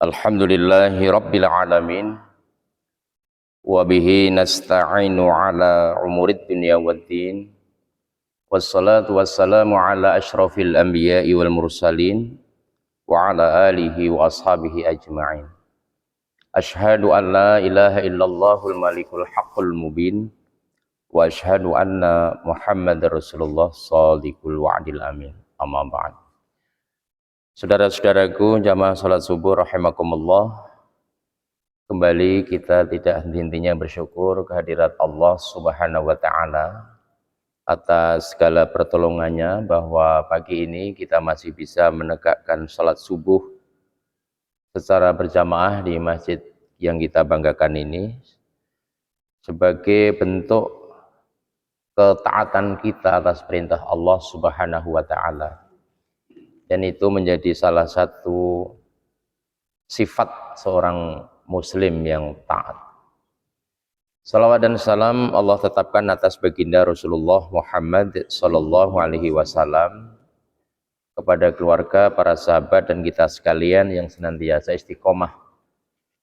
Alhamdulillahi Rabbil Alamin wa bihi nasta'inu ala umurid dunya waddin wassalatu wassalamu ala ashrafil anbiya'i wal mursalin wa ala alihi wa ashabihi ajma'in. Ashhadu an la ilaha illallahul malikul haqqul mubin wa ashhadu anna Muhammadar Rasulullah shadiqul wa'dil amin. Amma ba'd. Saudara-saudaraku jamaah salat subuh rahimakumullah, kembali kita tidak henti-hentinya bersyukur kehadirat Allah Subhanahu wa Ta'ala atas segala pertolongannya, bahwa pagi ini kita masih bisa menegakkan salat subuh secara berjamaah di masjid yang kita banggakan ini sebagai bentuk ketaatan kita atas perintah Allah Subhanahu wa Ta'ala, dan itu menjadi salah satu sifat seorang muslim yang taat. Salawat dan salam Allah tetapkan atas baginda Rasulullah Muhammad sallallahu alaihi wasallam, kepada keluarga, para sahabat, dan kita sekalian yang senantiasa istiqomah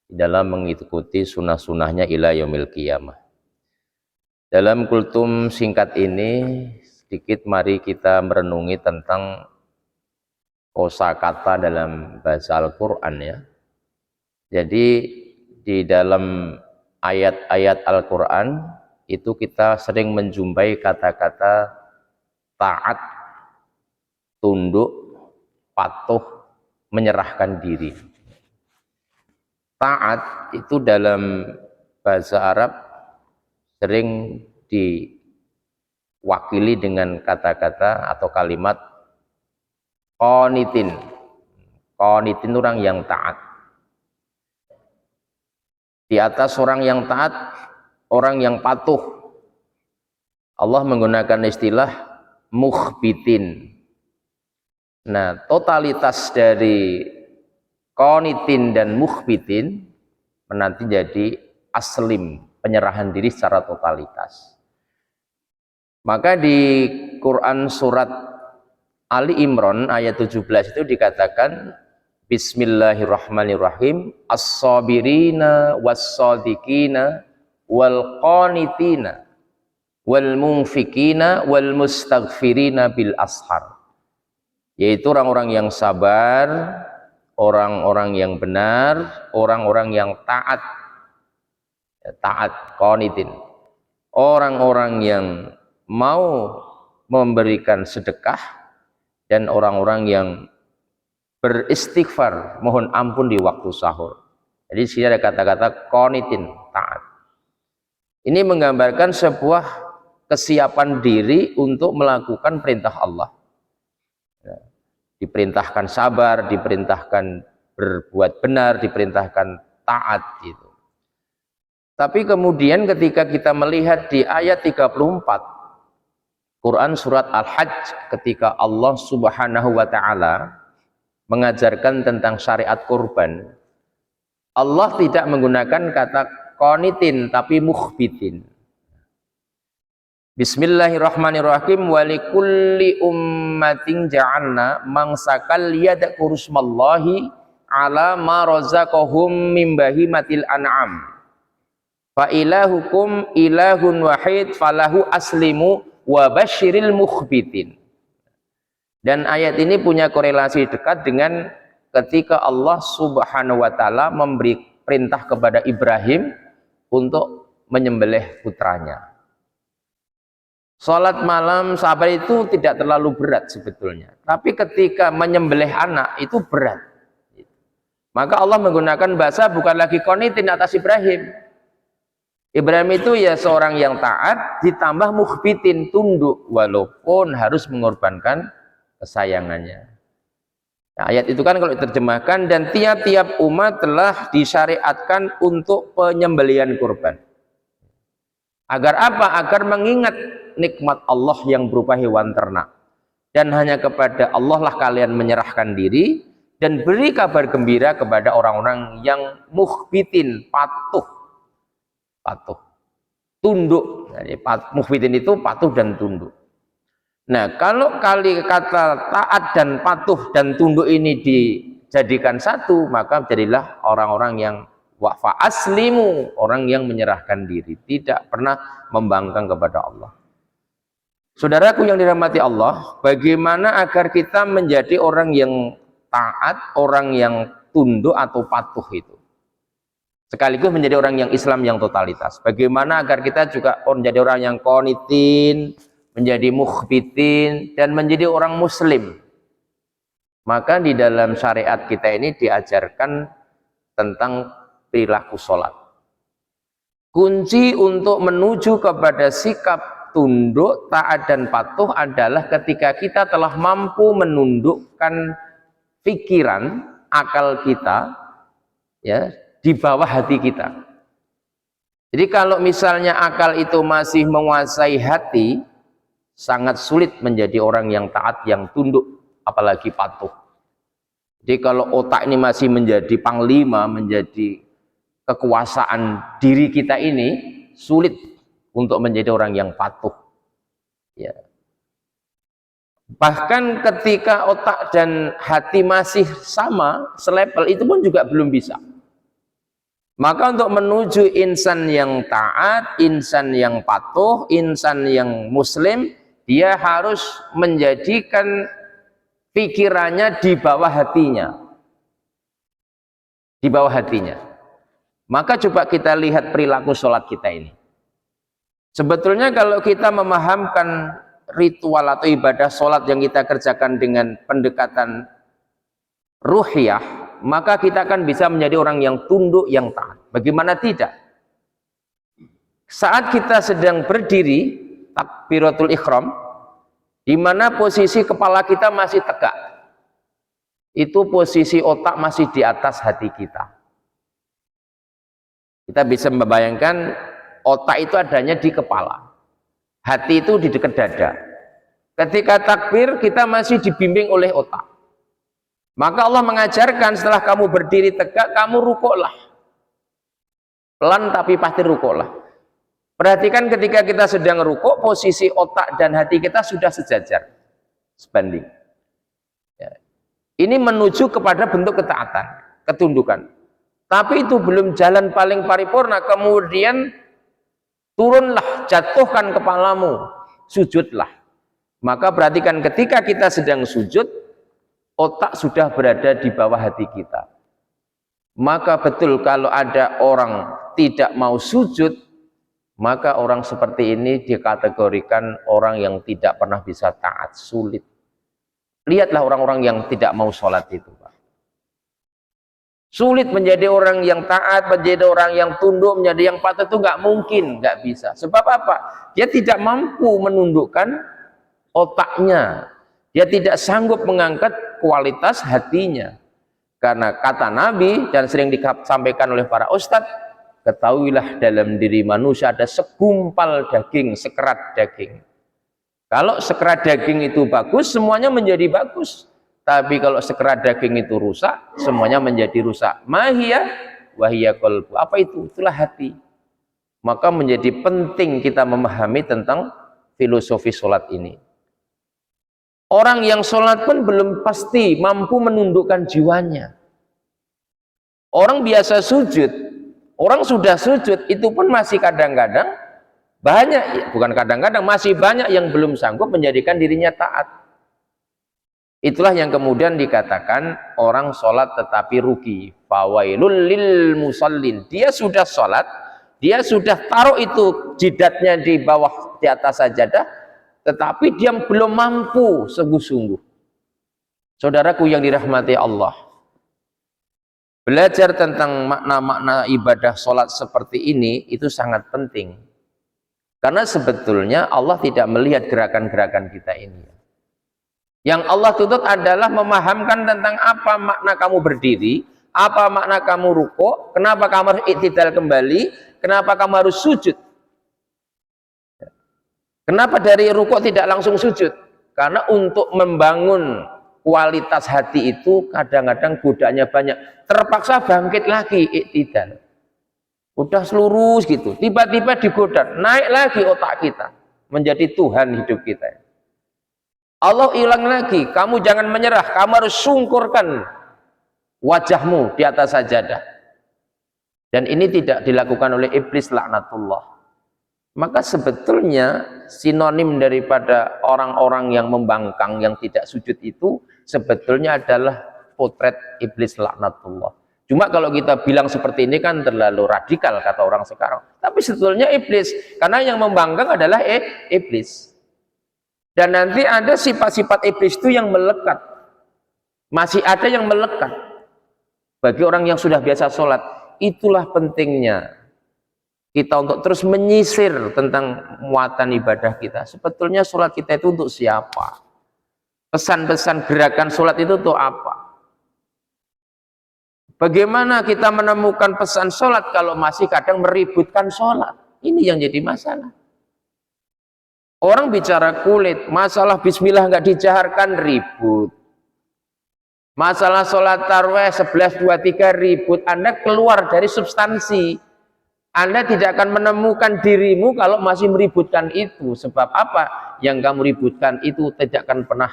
di dalam mengikuti sunnah-sunnahnya ila yaumil qiyamah. Dalam kultum singkat ini, sedikit mari kita merenungi tentang kosakata dalam bahasa Al-Quran ya. Jadi di dalam ayat-ayat Al-Quran itu kita sering menjumpai kata-kata taat, tunduk, patuh, menyerahkan diri. Taat itu dalam bahasa Arab sering diwakili dengan kata-kata atau kalimat qanitin. Qanitin orang yang taat. Di atas orang yang taat, orang yang patuh, Allah menggunakan istilah mukhbitin. Nah, totalitas dari qanitin dan mukhbitin menanti jadi aslim, penyerahan diri secara totalitas. Maka di Quran surat Ali Imran ayat 17 itu dikatakan Bismillahirrahmanirrahim, as-sabirina was-sadiqina wal qanitina wal munfikina wal mustaghfirina bil ashar, yaitu orang-orang yang sabar, orang-orang yang benar, orang-orang yang taat, qanitin, orang-orang yang mau memberikan sedekah, dan orang-orang yang beristighfar, mohon ampun di waktu sahur. Jadi sini ada kata-kata qanitin, taat. Ini menggambarkan sebuah kesiapan diri untuk melakukan perintah Allah. Diperintahkan sabar, diperintahkan berbuat benar, diperintahkan taat gitu. Tapi kemudian ketika kita melihat di ayat 34 Quran surat Al-Hajj, ketika Allah Subhanahu wa Ta'ala mengajarkan tentang syariat kurban, Allah tidak menggunakan kata qanitin tapi mukhbitin. Bismillahirrahmanirrahim, walikulli ummatin ja'alna mangsakal yadhkuru smallahi ala ma razaqahum min bahimatil an'am fa ilahukum ilahun wahid falahu aslimu wa basyiril mukhbitin. Dan ayat ini punya korelasi dekat dengan ketika Allah Subhanahu wa Ta'ala memberi perintah kepada Ibrahim untuk menyembelih putranya. Salat malam sabar itu tidak terlalu berat sebetulnya, tapi ketika menyembelih anak itu berat. Maka Allah menggunakan bahasa bukan lagi qanitin atas Ibrahim. Ibrahim itu ya seorang yang taat ditambah mukhbitin, tunduk walaupun harus mengorbankan kesayangannya. Nah, ayat itu kan kalau diterjemahkan, dan tiap-tiap umat telah disyariatkan untuk penyembelihan kurban. Agar apa? Agar mengingat nikmat Allah yang berupa hewan ternak. Dan hanya kepada Allah lah kalian menyerahkan diri, dan beri kabar gembira kepada orang-orang yang mukhbitin, patuh, tunduk. Jadi mukhbitin itu patuh dan tunduk. Nah, kalau kata taat dan patuh dan tunduk ini dijadikan satu, maka jadilah orang-orang yang wafa aslimu, orang yang menyerahkan diri, tidak pernah membangkang kepada Allah. Saudaraku yang dirahmati Allah, bagaimana agar kita menjadi orang yang taat, orang yang tunduk atau patuh itu, sekaligus menjadi orang yang Islam yang totalitas. Bagaimana agar kita juga menjadi orang yang qanitin, menjadi mukhbitin, dan menjadi orang muslim. Maka di dalam syariat kita ini diajarkan tentang perilaku sholat. Kunci untuk menuju kepada sikap tunduk, taat dan patuh adalah ketika kita telah mampu menundukkan pikiran, akal kita ya di bawah hati kita. Jadi kalau misalnya akal itu masih menguasai hati, sangat sulit menjadi orang yang taat, yang tunduk, apalagi patuh. Jadi kalau otak ini masih menjadi panglima, menjadi kekuasaan diri kita ini, sulit untuk menjadi orang yang patuh. Ya. Bahkan ketika otak dan hati masih sama, selevel, itu pun juga belum bisa. Maka untuk menuju insan yang taat, insan yang patuh, insan yang muslim, dia harus menjadikan pikirannya di bawah hatinya. Di bawah hatinya. Maka coba kita lihat perilaku sholat kita ini. Sebetulnya kalau kita memahamkan ritual atau ibadah sholat yang kita kerjakan dengan pendekatan ruhiyah, maka kita akan bisa menjadi orang yang tunduk, yang taat. Bagaimana tidak? Saat kita sedang berdiri, takbiratul ihram, di mana posisi kepala kita masih tegak, itu posisi otak masih di atas hati kita. Kita bisa membayangkan otak itu adanya di kepala, hati itu di dekat dada. Ketika takbir kita masih dibimbing oleh otak. Maka Allah mengajarkan setelah kamu berdiri tegak, kamu rukuklah. Pelan tapi pasti rukuklah. Perhatikan ketika kita sedang rukuk, posisi otak dan hati kita sudah sejajar, sebanding. Ya. Ini menuju kepada bentuk ketaatan, ketundukan. Tapi itu belum jalan paling paripurna. Kemudian turunlah, jatuhkan kepalamu, sujudlah. Maka perhatikan ketika kita sedang sujud, otak sudah berada di bawah hati kita. Maka betul kalau ada orang tidak mau sujud, maka orang seperti ini dikategorikan orang yang tidak pernah bisa taat, sulit. Lihatlah orang-orang yang tidak mau sholat itu, Pak. Sulit menjadi orang yang taat, menjadi orang yang tunduk, menjadi yang patuh, itu nggak mungkin, nggak bisa. Sebab apa? Dia tidak mampu menundukkan otaknya. Dia tidak sanggup mengangkat kualitas hatinya. Karena kata Nabi dan sering disampaikan oleh para ustadz, ketahuilah dalam diri manusia ada segumpal daging, sekerat daging. Kalau sekerat daging itu bagus, semuanya menjadi bagus. Tapi kalau sekerat daging itu rusak, semuanya menjadi rusak. Mahiyah wahiyah qalbu. Apa itu? Itulah hati. Maka menjadi penting kita memahami tentang filosofi sholat ini. Orang yang sholat pun belum pasti mampu menundukkan jiwanya. Orang biasa sujud, orang sudah sujud, itu pun masih kadang-kadang banyak, bukan kadang-kadang, masih banyak yang belum sanggup menjadikan dirinya taat. Itulah yang kemudian dikatakan orang sholat tetapi rugi. Fawailul lil musallin. Dia sudah sholat, dia sudah taruh itu jidatnya di bawah, di atas sajadah, tetapi dia belum mampu sungguh-sungguh. Saudaraku yang dirahmati Allah, belajar tentang makna-makna ibadah sholat seperti ini itu sangat penting. Karena sebetulnya Allah tidak melihat gerakan-gerakan kita ini. Yang Allah tuntut adalah memahamkan tentang apa makna kamu berdiri, apa makna kamu rukuk, kenapa kamu harus i'tidal kembali, kenapa kamu harus sujud. Kenapa dari rukuk tidak langsung sujud? Karena untuk membangun kualitas hati itu kadang-kadang godaannya banyak. Terpaksa bangkit lagi i'tidal. Udah lurus gitu, tiba-tiba digoda, naik lagi otak kita menjadi Tuhan hidup kita. Allah hilang lagi, kamu jangan menyerah, kamu harus sungkurkan wajahmu di atas sajadah. Dan ini tidak dilakukan oleh iblis laknatullah. Maka sebetulnya sinonim daripada orang-orang yang membangkang, yang tidak sujud itu sebetulnya adalah potret iblis laknatullah. Cuma kalau kita bilang seperti ini kan terlalu radikal kata orang sekarang. Tapi sebetulnya iblis, karena yang membangkang adalah iblis. Dan nanti ada sifat-sifat iblis itu yang melekat. Masih ada yang melekat. Bagi orang yang sudah biasa sholat, itulah pentingnya kita untuk terus menyisir tentang muatan ibadah kita. Sebetulnya sholat kita itu untuk siapa? Pesan-pesan gerakan sholat itu untuk apa? Bagaimana kita menemukan pesan sholat kalau masih kadang meributkan sholat? Ini yang jadi masalah. Orang bicara kulit, masalah bismillah nggak dijaharkan, ribut. Masalah sholat tarawih 11, 2, 3 ribut. Anda keluar dari substansi. Anda tidak akan menemukan dirimu kalau masih meributkan itu. Sebab apa? Yang kamu ributkan itu tidak akan pernah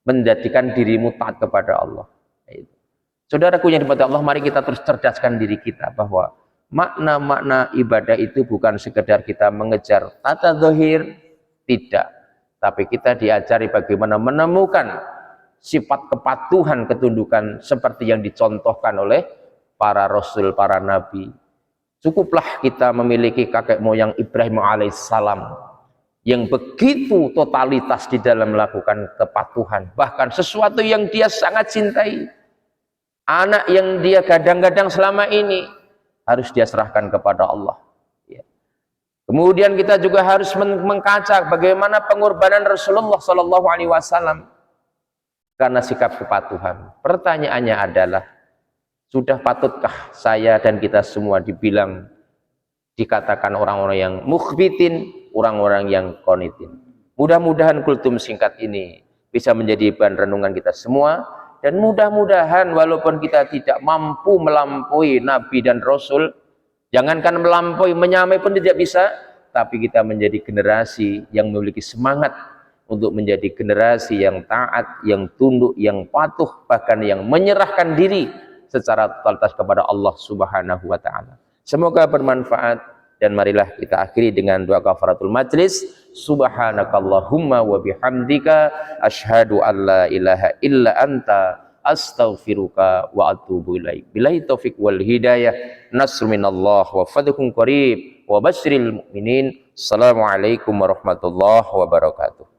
menjadikan dirimu taat kepada Allah. Saudaraku yang dimuliakan Allah, mari kita terus cerdaskan diri kita bahwa makna-makna ibadah itu bukan sekedar kita mengejar tata zahir, tidak. Tapi kita diajari bagaimana menemukan sifat kepatuhan, ketundukan seperti yang dicontohkan oleh para rasul, para nabi. Cukuplah kita memiliki kakek moyang Ibrahim alaihissalam yang begitu totalitas di dalam melakukan kepatuhan, bahkan sesuatu yang dia sangat cintai, anak yang dia gadang-gadang selama ini harus dia serahkan kepada Allah. Kemudian kita juga harus mengkaca bagaimana pengorbanan Rasulullah Shallallahu Alaihi Wasallam karena sikap kepatuhan. Pertanyaannya adalah, sudah patutkah saya dan kita semua dibilang, dikatakan orang-orang yang mukhbitin, orang-orang yang qanitin? Mudah-mudahan kultum singkat ini bisa menjadi bahan renungan kita semua, dan mudah-mudahan walaupun kita tidak mampu melampaui Nabi dan Rasul, jangankan melampaui, menyamai pun tidak bisa, tapi kita menjadi generasi yang memiliki semangat untuk menjadi generasi yang taat, yang tunduk, yang patuh, bahkan yang menyerahkan diri secara totalitas kepada Allah Subhanahu wa taala. Semoga bermanfaat, dan marilah kita akhiri dengan doa kafaratul majlis. Subhanakallahumma wa bihamdika asyhadu an la ilaha illa anta astaghfiruka wa atubu ilaik. Billahi taufik wal hidayah. Nasr minallah wa fadhun qarib wa basyiril mu'minin. Assalamualaikum warahmatullahi wabarakatuh.